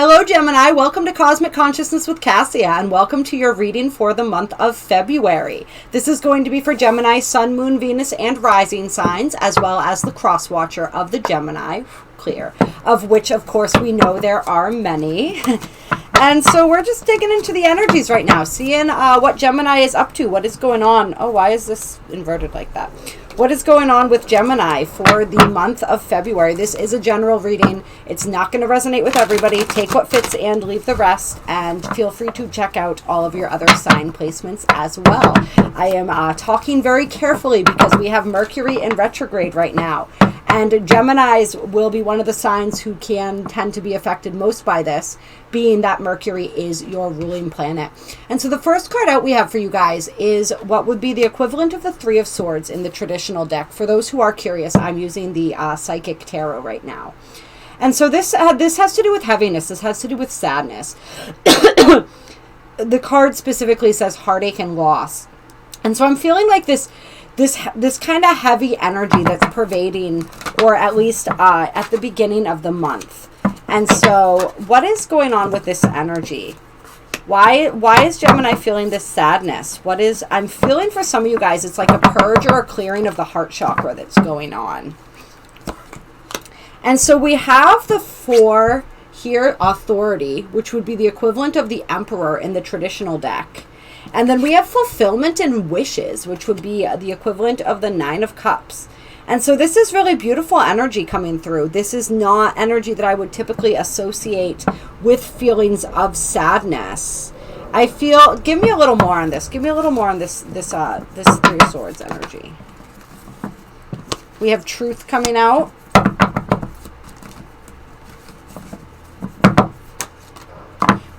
Hello, Gemini. Welcome to Cosmic Consciousness with Cassia, and welcome to your reading for the month of February. This is going to be for Gemini, Sun, Moon, Venus, and Rising signs, as well as the cross-watcher of the Gemini, clear, of which, of course, we know there are many. And so we're just digging into the energies right now, seeing what Gemini is up to, what is going on. Oh, why is this inverted like that? What is going on with Gemini for the month of February? This is a general reading. It's not going to resonate with everybody. Take what fits and leave the rest. And feel free to check out all of your other sign placements as well. I am talking very carefully because we have Mercury in retrograde right now. And Geminis will be one of the signs who can tend to be affected most by this, being that Mercury is your ruling planet. And so the first card out we have for you guys is what would be the equivalent of the Three of Swords in the traditional deck. For those who are curious, I'm using the Psychic Tarot right now. And so this has to do with heaviness. This has to do with sadness. The card specifically says heartache and loss. And so I'm feeling like this kind of heavy energy that's pervading, or at least at the beginning of the month. And so what is going on with this energy? Why is Gemini feeling this sadness? I'm feeling for some of you guys, it's like a purge or a clearing of the heart chakra that's going on. And so we have the 4 here, authority, which would be the equivalent of the Emperor in the traditional deck. And then we have fulfillment and wishes, which would be the equivalent of the 9 of Cups. And so this is really beautiful energy coming through. This is not energy that I would typically associate with feelings of sadness. I feel, give me a little more on this. Give me a little more on this Three of Swords energy. We have truth coming out.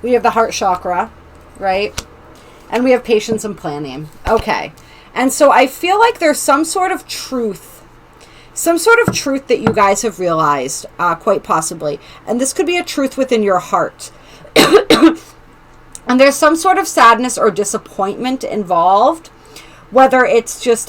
We have the heart chakra, right? And we have patience and planning. Okay. And so I feel like there's some sort of truth that you guys have realized, quite possibly. And this could be a truth within your heart. And there's some sort of sadness or disappointment involved, whether it's just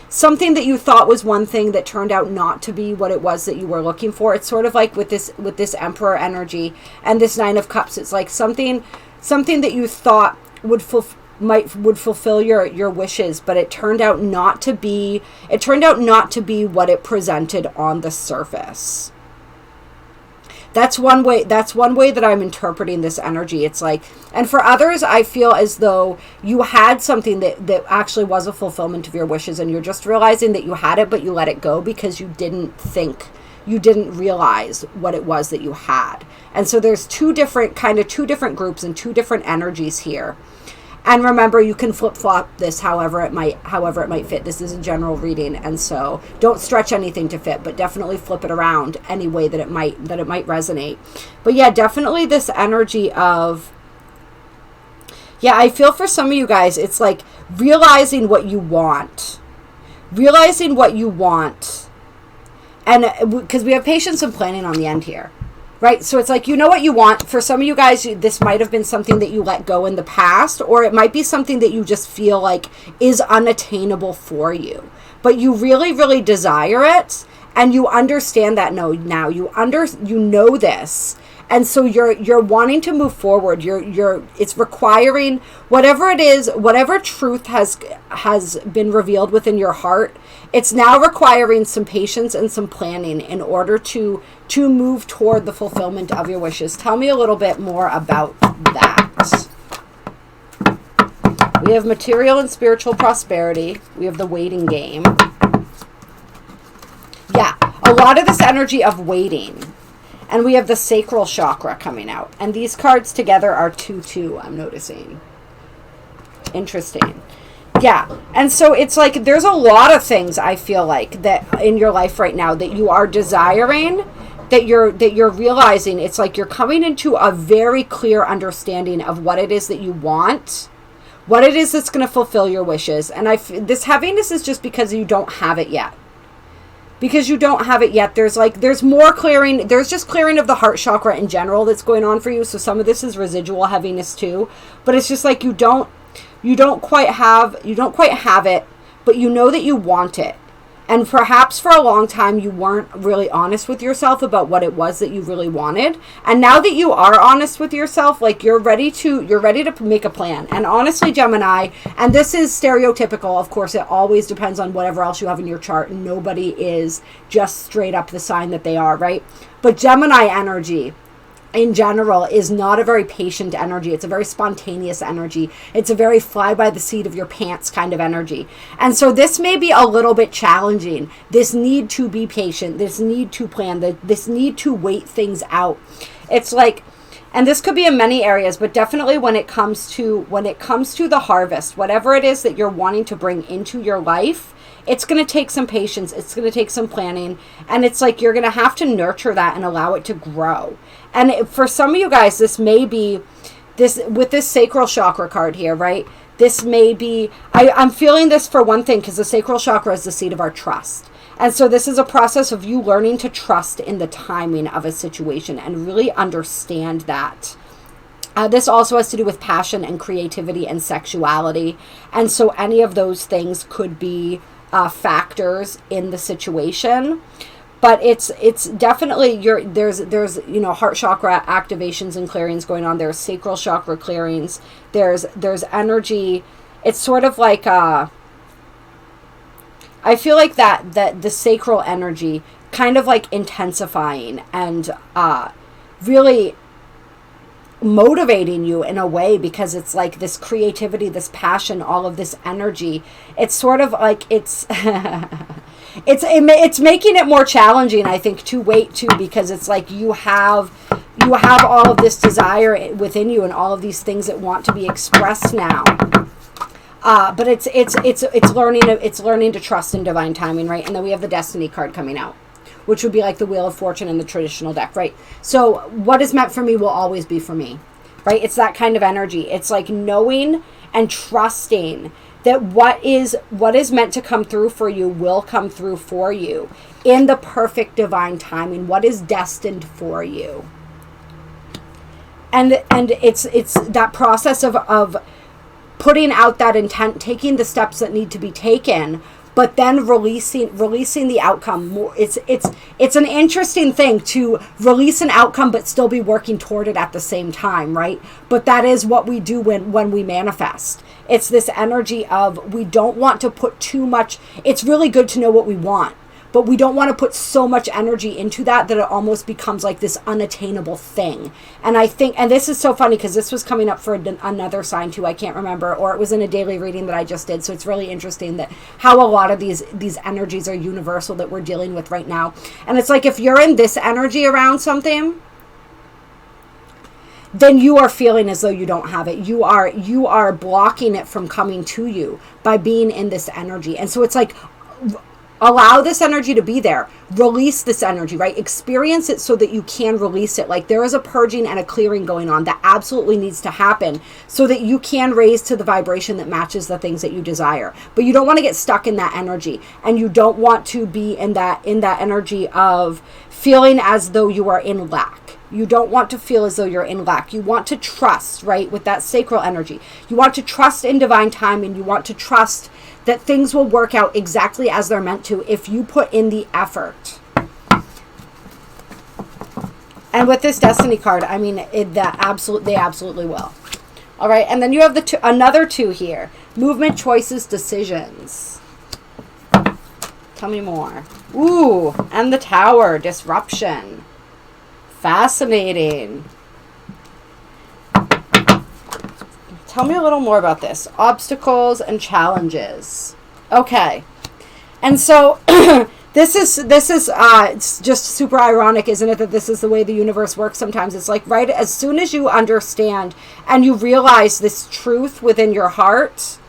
something that you thought was one thing that turned out not to be what it was that you were looking for. It's sort of like with this Emperor energy and this 9 of Cups. It's like something that you thought would fulfill your wishes, but it turned out not to be what it presented on the surface. That's one way that I'm interpreting this energy. It's like, and for others, I feel as though you had something that actually was a fulfillment of your wishes, and you're just realizing that you had it, but you let it go because you didn't realize what it was that you had. And so there's two different groups and 2 different energies here. And remember, you can flip-flop this however it might fit. This is a general reading, and so don't stretch anything to fit, but definitely flip it around any way that it might resonate. But yeah, definitely this energy of, yeah, I feel for some of you guys, it's like realizing what you want. And because we have patience and planning on the end here. Right? So it's like, you know what you want. For some of you guys, this might have been something that you let go in the past, or it might be something that you just feel like is unattainable for you. But you really, really desire it, and you understand that now. You know this. And so you're wanting to move forward. It's requiring whatever it is, whatever truth has been revealed within your heart. It's now requiring some patience and some planning in order to move toward the fulfillment of your wishes. Tell me a little bit more about that. We have material and spiritual prosperity. We have the waiting game. Yeah, a lot of this energy of waiting. And we have the sacral chakra coming out. And these cards together are 2-2, I'm noticing. Interesting. Yeah. And so it's like there's a lot of things I feel like that in your life right now that you are desiring, that you're realizing. It's like you're coming into a very clear understanding of what it is that you want, what it is that's going to fulfill your wishes. And this heaviness is just because you don't have it yet. Because you don't have it yet, there's more clearing. There's just clearing of the heart chakra in general that's going on for you. So some of this is residual heaviness too. But it's just like you don't quite have it, but you know that you want it. And perhaps for a long time you weren't really honest with yourself about what it was that you really wanted. And now that you are honest with yourself, like you're ready to make a plan. And honestly, Gemini, and this is stereotypical, of course, it always depends on whatever else you have in your chart. Nobody is just straight up the sign that they are, right? But Gemini energy in general is not a very patient energy. It's a very spontaneous energy. It's a very fly by the seat of your pants kind of energy. And so this may be a little bit challenging. This need to be patient, this need to plan, this need to wait things out. It's like, and this could be in many areas, but definitely when it comes to the harvest, whatever it is that you're wanting to bring into your life, it's going to take some patience. It's going to take some planning. And it's like you're going to have to nurture that and allow it to grow. And for some of you guys, this may be, with this sacral chakra card here, right? This may be, I'm feeling this for one thing, because the sacral chakra is the seat of our trust. And so this is a process of you learning to trust in the timing of a situation and really understand that. This also has to do with passion and creativity and sexuality. And so any of those things could be factors in the situation. But it's definitely there's heart chakra activations and clearings going on. There's sacral chakra clearings. There's energy. It's sort of like I feel like that the sacral energy kind of like intensifying and really motivating you in a way, because it's like this creativity, this passion, all of this energy. It's sort of like it's making it more challenging, I think, to wait too, because it's like you have all of this desire within you and all of these things that want to be expressed now. But it's learning to trust in divine timing, right? And then we have the Destiny card coming out, which would be like the Wheel of Fortune in the traditional deck, right? So what is meant for me will always be for me, right? It's that kind of energy. It's like knowing and trusting that what is meant to come through for you will come through for you in the perfect divine timing, what is destined for you. And it's that process of putting out that intent, taking the steps that need to be taken, but then releasing the outcome. It's an interesting thing to release an outcome but still be working toward it at the same time, right? But that is what we do when we manifest. It's this energy of, we don't want to put too much. It's really good to know what we want, but we don't want to put so much energy into that it almost becomes like this unattainable thing. And I think, and this is so funny because this was coming up for another sign too, I can't remember, or it was in a daily reading that I just did. So it's really interesting that how a lot of these energies are universal that we're dealing with right now. And it's like, if you're in this energy around something, then you are feeling as though you don't have it. You are blocking it from coming to you by being in this energy. And so it's like, allow this energy to be there. Release this energy, right? Experience it so that you can release it. Like, there is a purging and a clearing going on that absolutely needs to happen so that you can raise to the vibration that matches the things that you desire. But you don't want to get stuck in that energy, and you don't want to be in that energy of feeling as though you are in lack. You don't want to feel as though you're in lack. You want to trust, right, with that sacral energy. You want to trust in divine timing. You want to trust that things will work out exactly as they're meant to if you put in the effort. And with this Destiny card, I mean, they absolutely will. All right, and then you have another two here. Movement, choices, decisions. Tell me more. Ooh, and the Tower, disruption. Fascinating. Tell me a little more about this. Obstacles and challenges. Okay. And so this is it's just super ironic, isn't it, that this is the way the universe works sometimes. It's like right as soon as you understand and you realize this truth within your heart,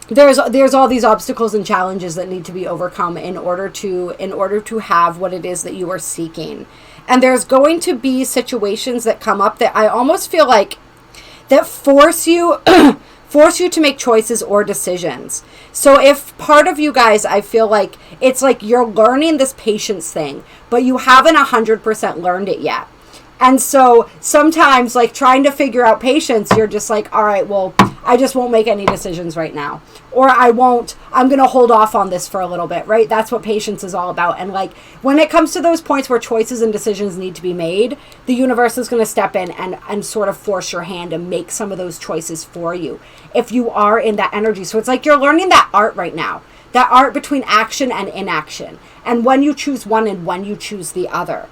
there's all these obstacles and challenges that need to be overcome in order to have what it is that you are seeking. And there's going to be situations that come up that I almost feel like that force you to make choices or decisions. So if part of you guys, I feel like it's like you're learning this patience thing, but you haven't 100% learned it yet. And so sometimes, like, trying to figure out patience, you're just like, all right, well, I just won't make any decisions right now. Or I'm going to hold off on this for a little bit, right? That's what patience is all about. And like, when it comes to those points where choices and decisions need to be made, the universe is going to step in and sort of force your hand and make some of those choices for you if you are in that energy. So it's like you're learning that art right now, that art between action and inaction, and when you choose one and when you choose the other.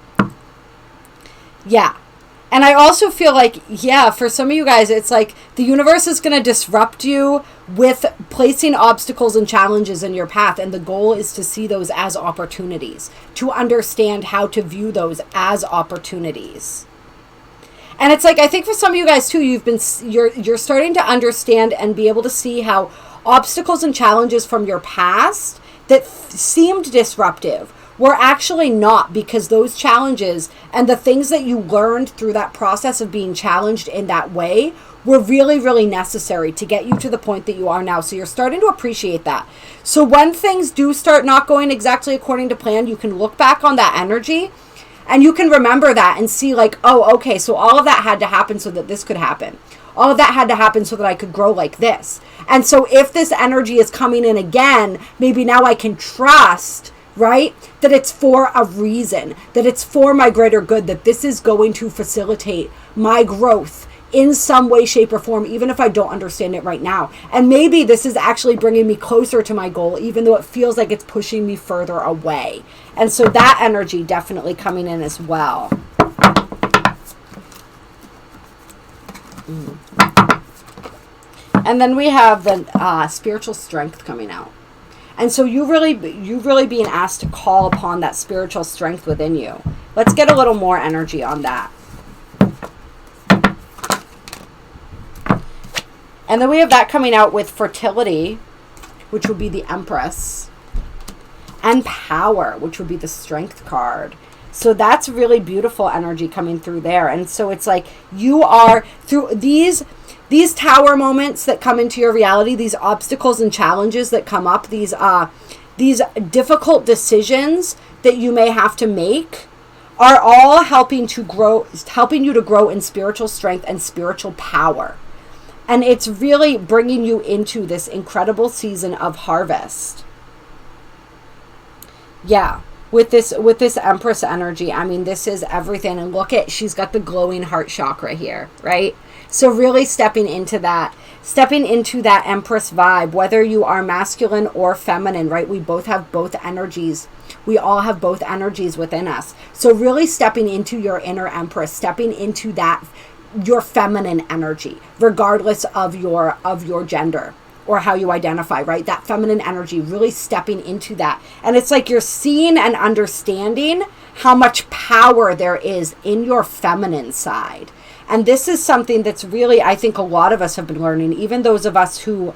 Yeah. And I also feel like, yeah, for some of you guys, it's like the universe is going to disrupt you with placing obstacles and challenges in your path. And the goal is to see those as opportunities, to understand how to view those as opportunities. And it's like, I think for some of you guys too, you're starting to understand and be able to see how obstacles and challenges from your past that seemed disruptive were actually not, because those challenges and the things that you learned through that process of being challenged in that way were really, really necessary to get you to the point that you are now. So you're starting to appreciate that. So when things do start not going exactly according to plan, you can look back on that energy and you can remember that and see like, oh, okay, so all of that had to happen so that this could happen. All of that had to happen so that I could grow like this. And so if this energy is coming in again, maybe now I can trust, right, that it's for a reason, that it's for my greater good, that this is going to facilitate my growth in some way, shape, or form, even if I don't understand it right now. And maybe this is actually bringing me closer to my goal, even though it feels like it's pushing me further away. And so that energy definitely coming in as well. And then we have the spiritual strength coming out. And so you really being asked to call upon that spiritual strength within you. Let's get a little more energy on that. And then we have that coming out with fertility, which would be the Empress, and power, which would be the Strength card. So that's really beautiful energy coming through there. And so it's like you are through these tower moments that come into your reality, these obstacles and challenges that come up, these difficult decisions that you may have to make are all helping you to grow in spiritual strength and spiritual power. And it's really bringing you into this incredible season of harvest. Yeah. With this Empress energy, I mean, this is everything. And look at, she's got the glowing heart chakra here, right? So really stepping into that Empress vibe, whether you are masculine or feminine, right? We both have both energies. We all have both energies within us. So really stepping into your inner Empress, stepping into that, your feminine energy, regardless of your gender or how you identify, right? That feminine energy, really stepping into that. And it's like you're seeing and understanding how much power there is in your feminine side. And this is something that's really, I think a lot of us have been learning, even those of us who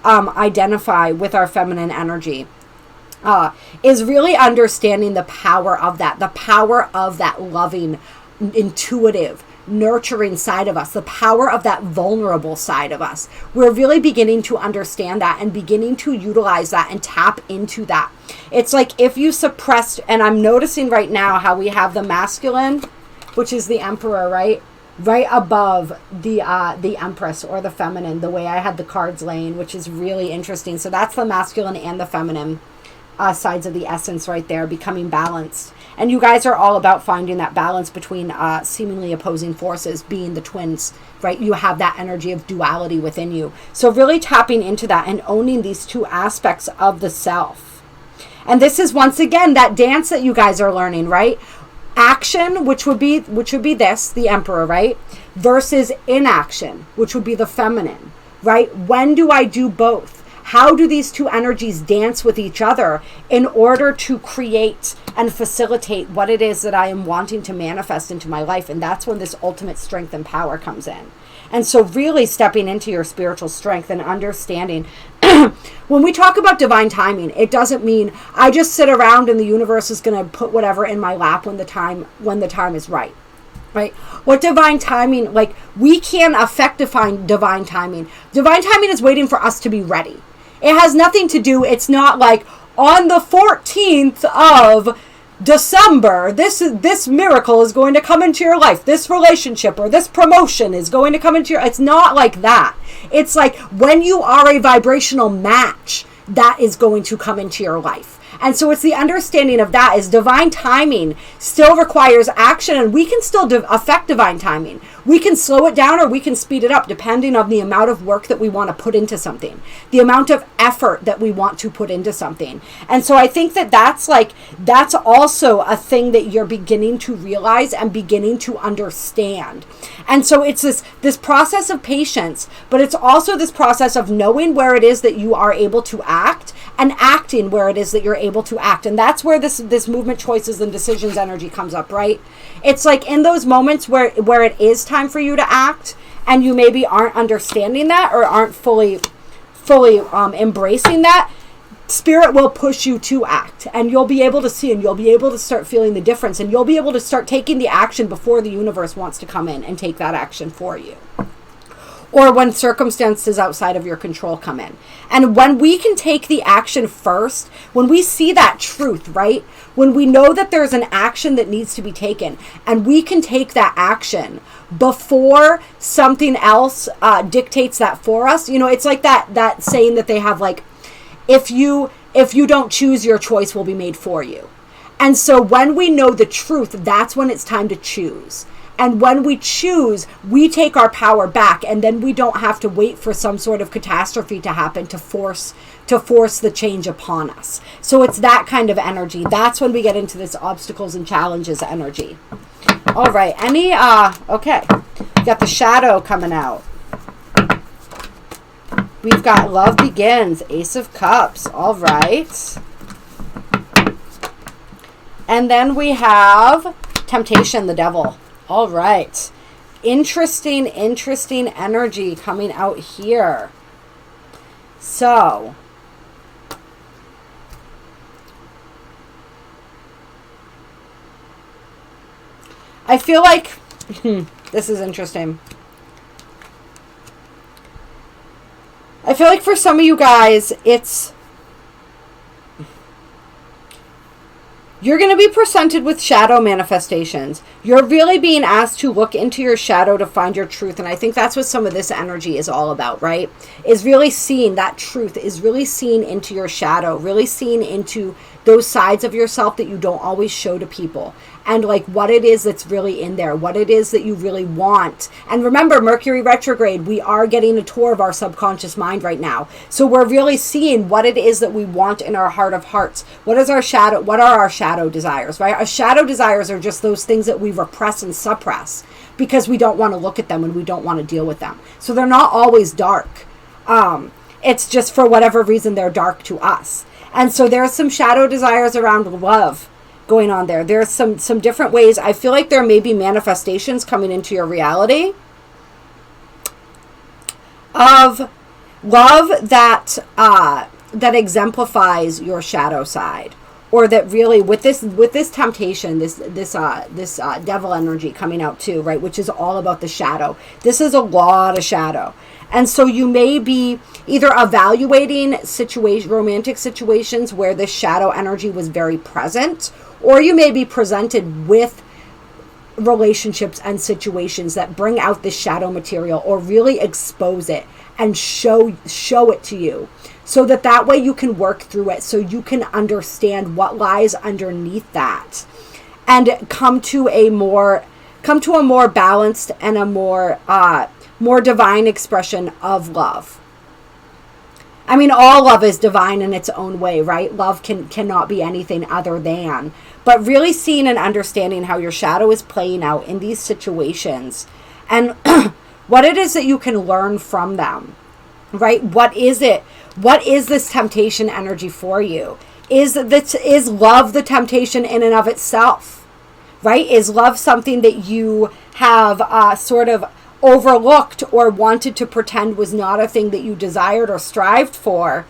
identify with our feminine energy, is really understanding the power of that loving, intuitive, nurturing side of us, the power of that vulnerable side of us. We're really beginning to understand that and beginning to utilize that and tap into that. It's like if you suppressed, and I'm noticing right now how we have the masculine, which is the Emperor, right above the Empress, or the feminine, the way I had the cards laying, which is really interesting. So that's the masculine and the feminine sides of the essence right there, becoming balanced. And you guys are all about finding that balance between seemingly opposing forces, being the twins, right? You have that energy of duality within you. So really tapping into that and owning these two aspects of the self. And this is once again that dance that you guys are learning, right? Action, which would be this, the Emperor, right? Versus inaction, which would be the feminine, right? When do I do both? How do these two energies dance with each other in order to create and facilitate what it is that I am wanting to manifest into my life? And that's when this ultimate strength and power comes in. And so really stepping into your spiritual strength and understanding. When we talk about divine timing, it doesn't mean I just sit around and the universe is going to put whatever in my lap when the time is right. Right? What divine timing, like we can't affect divine timing. Divine timing is waiting for us to be ready. It has nothing to do, it's not like on the 14th of December, this miracle is going to come into your life. This relationship or this promotion is going to come into your... It's not like that. It's like when you are a vibrational match, that is going to come into your life. And so it's the understanding of that is divine timing still requires action, and we can still affect divine timing. We can slow it down or we can speed it up depending on the amount of work that we want to put into something, the amount of effort that we want to put into something. And so I think that that's also a thing that you're beginning to realize and beginning to understand. And so it's this process of patience, but it's also this process of knowing where it is that you are able to act and acting where it is that you're able to act. And that's where this movement, choices, and decisions energy comes up, right? It's like in those moments where it is time for you to act and you maybe aren't understanding that or aren't fully embracing that, Spirit will push you to act, and you'll be able to see, and you'll be able to start feeling the difference, and you'll be able to start taking the action before the universe wants to come in and take that action for you. Or when circumstances outside of your control come in. And when we can take the action first, when we see that truth, right? When we know that there's an action that needs to be taken, and we can take that action before something else dictates that for us. You know, it's like that saying that they have, like, if you don't choose, your choice will be made for you. And so when we know the truth, that's when it's time to choose. And when we choose, we take our power back, and then we don't have to wait for some sort of catastrophe to happen to force the change upon us. So it's that kind of energy. That's when we get into this obstacles and challenges energy. All right. Okay. We got the shadow coming out. We've got love begins, Ace of Cups. All right. And then we have temptation, the devil. All right. Interesting energy coming out here. So, I feel like this is interesting. I feel like for some of you guys, you're going to be presented with shadow manifestations. You're really being asked to look into your shadow to find your truth. And I think that's what some of this energy is all about, right? Is really seeing that truth, is really seeing into your shadow, really seeing into those sides of yourself that you don't always show to people. And like what it is that's really in there, what it is that you really want. And remember, Mercury retrograde, we are getting a tour of our subconscious mind right now. So we're really seeing what it is that we want in our heart of hearts. What are our shadow desires, right? Our shadow desires are just those things that we repress and suppress because we don't want to look at them and we don't want to deal with them. So they're not always dark. It's just for whatever reason they're dark to us. And so there's some shadow desires around love going on there. There's some different ways. I feel like there may be manifestations coming into your reality of love that exemplifies your shadow side, or that really with this temptation, this devil energy coming out too, right, which is all about the shadow. This is a lot of shadow. And so you may be either evaluating romantic situations where this shadow energy was very present, or you may be presented with relationships and situations that bring out this shadow material or really expose it and show it to you, so that way you can work through it, so you can understand what lies underneath that and come to a more balanced and a more divine expression of love. I mean, all love is divine in its own way, right? Love cannot be anything other than. But really seeing and understanding how your shadow is playing out in these situations and what it is that you can learn from them, right? What is it? What is this temptation energy for you? Is love the temptation in and of itself, right? Is love something that you have sort of overlooked or wanted to pretend was not a thing that you desired or strived for?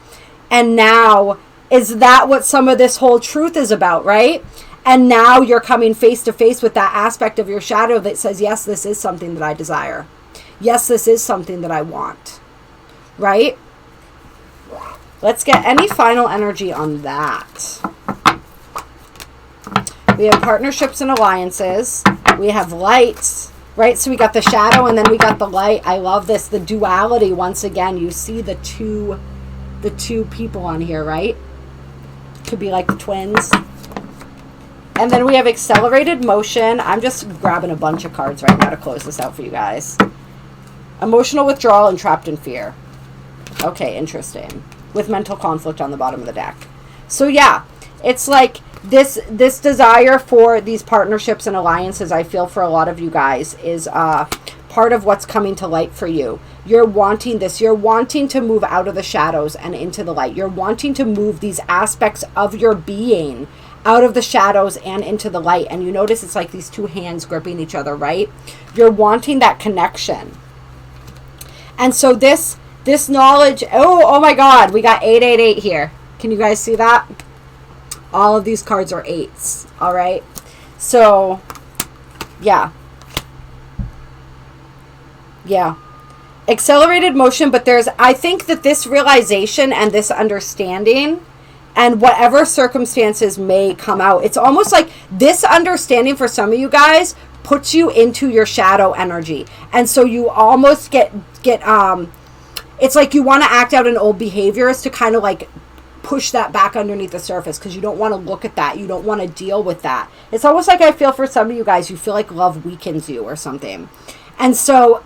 And now, is that what some of this whole truth is about, right? And now you're coming face to face with that aspect of your shadow that says, yes, this is something that I desire. Yes, this is something that I want, right? Let's get any final energy on that. We have partnerships and alliances. We have lights, right? So we got the shadow and then we got the light. I love this. The duality, once again, you see the two people on here, right? Could be like the twins. And then we have accelerated motion. I'm just grabbing a bunch of cards right now to close this out for you guys. Emotional withdrawal and trapped in fear. Okay, interesting. With mental conflict on the bottom of the deck. So yeah, it's like this desire for these partnerships and alliances, I feel for a lot of you guys, is part of what's coming to light for you. You're wanting this. You're wanting to move out of the shadows and into the light. You're wanting to move these aspects of your being out of the shadows and into the light. And you notice it's like these two hands gripping each other, right? You're wanting that connection. And so this knowledge, oh my God, we got 888 here. Can you guys see that? All of these cards are 8s, all right? So, yeah. Yeah. Accelerated motion, but I think that this realization and this understanding and whatever circumstances may come out, it's almost like this understanding for some of you guys puts you into your shadow energy. And so you almost get it's like you want to act out in old behaviors to kind of like push that back underneath the surface because you don't want to look at that. You don't want to deal with that. It's almost like I feel for some of you guys, you feel like love weakens you or something. And so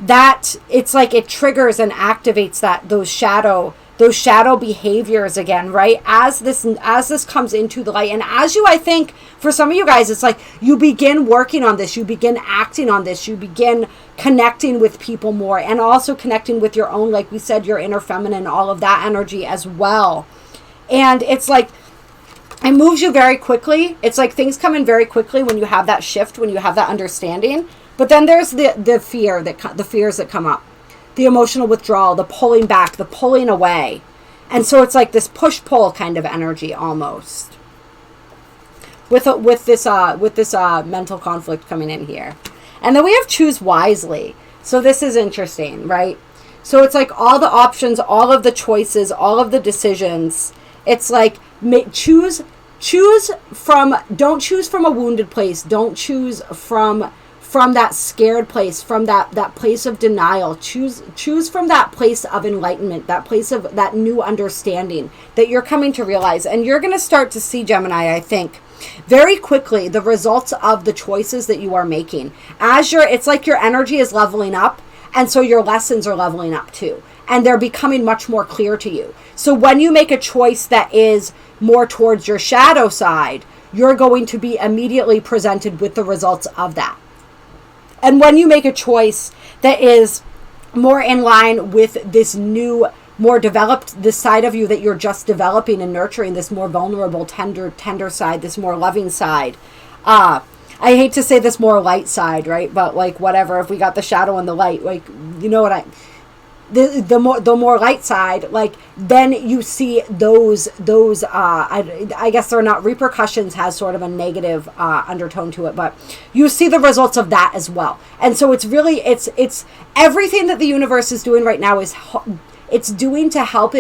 that it's like it triggers and activates those shadow behaviors again, right? As this comes into the light, and as you, I think for some of you guys, it's like you begin working on this, you begin acting on this, you begin connecting with people more, and also connecting with your own, like we said, your inner feminine, all of that energy as well. And it's like it moves you very quickly. It's like things come in very quickly when you have that shift, when you have that understanding. But then there's the fears that come up. The emotional withdrawal, the pulling back, the pulling away. And so it's like this push-pull kind of energy almost. With this mental conflict coming in here. And then we have choose wisely. So this is interesting, right? So it's like all the options, all of the choices, all of the decisions. It's like don't choose from a wounded place. Don't choose from that scared place, from that place of denial. Choose from that place of enlightenment, that place of that new understanding that you're coming to realize. And you're going to start to see, Gemini, I think, very quickly the results of the choices that you are making. It's like your energy is leveling up, and so your lessons are leveling up too. And they're becoming much more clear to you. So when you make a choice that is more towards your shadow side, you're going to be immediately presented with the results of that. And when you make a choice that is more in line with this new, more developed, this side of you that you're just developing and nurturing, this more vulnerable, tender side, this more loving side. I hate to say this more light side, right? But like whatever, if we got the shadow and the light, like, you know what the more light side, like then you see those I guess they're not repercussions, has sort of a negative undertone to it, but you see the results of that as well. And so it's really it's everything that the universe is doing right now is it's doing to help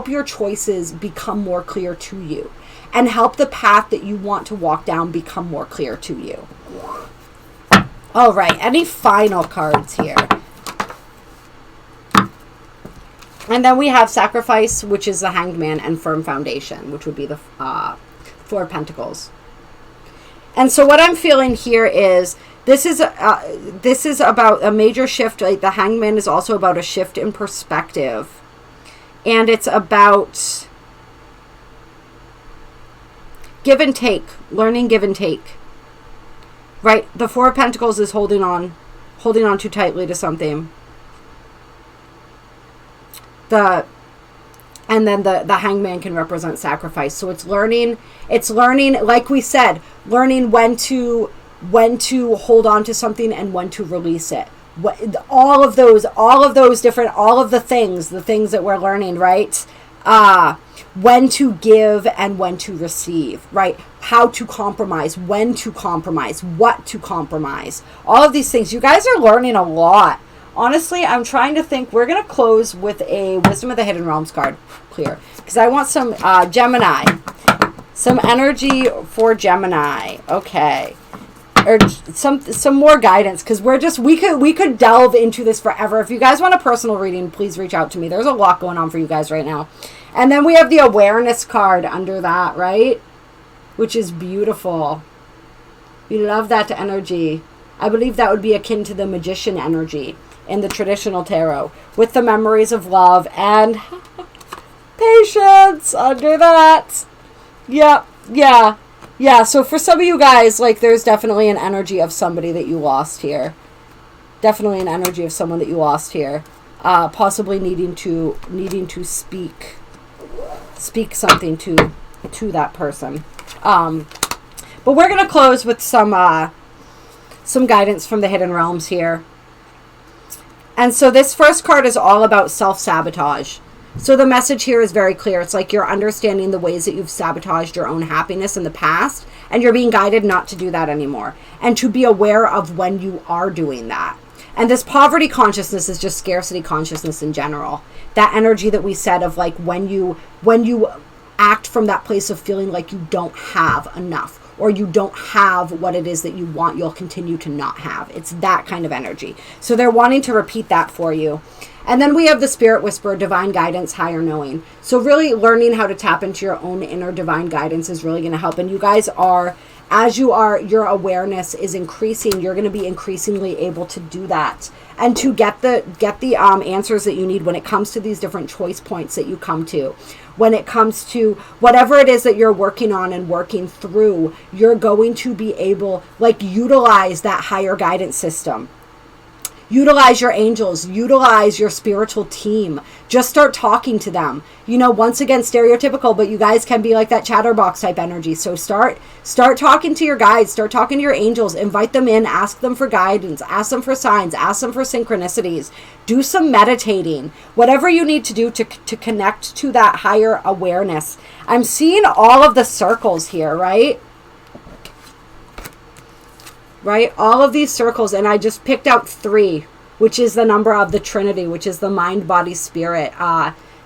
your choices become more clear to you and help the path that you want to walk down become more clear to you. All right, any final cards here? And then we have sacrifice, which is the Hanged Man, and firm foundation, which would be the Four of Pentacles. And so what I'm feeling here is this is about a major shift. Like the Hanged Man is also about a shift in perspective, and it's about give and take, learning give and take. Right, the Four of Pentacles is holding on too tightly to something. And then the Hangman can represent sacrifice. So it's learning, like we said, learning when to hold on to something and when to release it. All of the things that we're learning, right? When to give and when to receive, right? How to compromise, when to compromise, what to compromise. All of these things. You guys are learning a lot. Honestly, I'm trying to think. We're going to close with a Wisdom of the Hidden Realms card. Clear. Because I want some Gemini. Some energy for Gemini. Okay. Or some more guidance, because we could delve into this forever. If you guys want a personal reading, please reach out to me. There's a lot going on for you guys right now. And then we have the awareness card under that, right? Which is beautiful. We love that energy. I believe that would be akin to the magician energy in the traditional tarot, with the memories of love and patience under that. Yep. Yeah, so for some of you guys, like, there's definitely an energy of somebody that you lost here. Definitely an energy of someone that you lost here. Possibly needing to speak something to that person. But we're going to close with some guidance from the Hidden Realms here. And so this first card is all about self-sabotage. So the message here is very clear. It's like you're understanding the ways that you've sabotaged your own happiness in the past, and you're being guided not to do that anymore, and to be aware of when you are doing that. And this poverty consciousness is just scarcity consciousness in general. That energy that we said of like when you act from that place of feeling like you don't have enough, or you don't have what it is that you want, you'll continue to not have. It's that kind of energy. So they're wanting to repeat that for you. And then we have the Spirit Whisperer, divine guidance, higher knowing. So really learning how to tap into your own inner divine guidance is really going to help. And you guys are, as your awareness is increasing, you're going to be increasingly able to do that. And to get the answers that you need when it comes to these different choice points that you come to. When it comes to whatever it is that you're working on and working through, you're going to be able, like, utilize that higher guidance system. Utilize your angels, utilize your spiritual team. Just start talking to them. You know, once again, stereotypical, but you guys can be like that chatterbox type energy. So start talking to your guides, start talking to your angels, invite them in, ask them for guidance, ask them for signs, ask them for synchronicities. Do some meditating, whatever you need to do to connect to that higher awareness. I'm seeing all of the circles here, right? Right? All of these circles, and I just picked out 3, which is the number of the Trinity, which is the mind, body, spirit.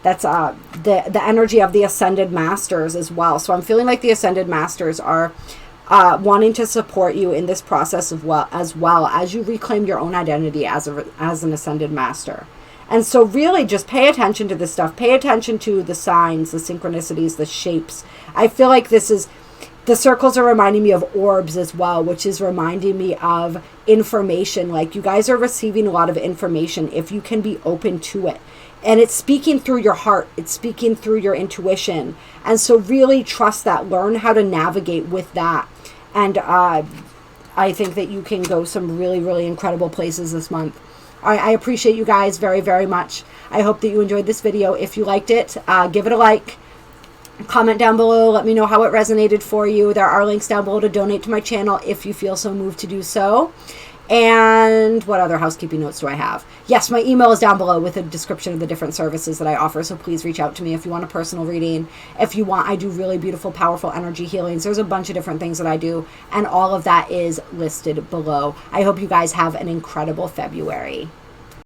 That's the energy of the Ascended Masters as well. So I'm feeling like the Ascended Masters are wanting to support you in this process as well as you reclaim your own identity as an Ascended Master. And so really just pay attention to this stuff. Pay attention to the signs, the synchronicities, the shapes. I feel like the circles are reminding me of orbs as well, which is reminding me of information. Like, you guys are receiving a lot of information if you can be open to it. And it's speaking through your heart. It's speaking through your intuition. And so really trust that. Learn how to navigate with that. And I think that you can go some really, really incredible places this month. I appreciate you guys very, very much. I hope that you enjoyed this video. If you liked it, give it a like. Comment down below, let me know how it resonated for you. There are links down below to donate to my channel if you feel so moved to do so. And what other housekeeping notes do I have? Yes, my email is down below with a description of the different services that I offer, so please reach out to me if you want a personal reading. If you want, I do really beautiful, powerful energy healings. There's a bunch of different things that I do, and all of that is listed below. I hope you guys have an incredible February.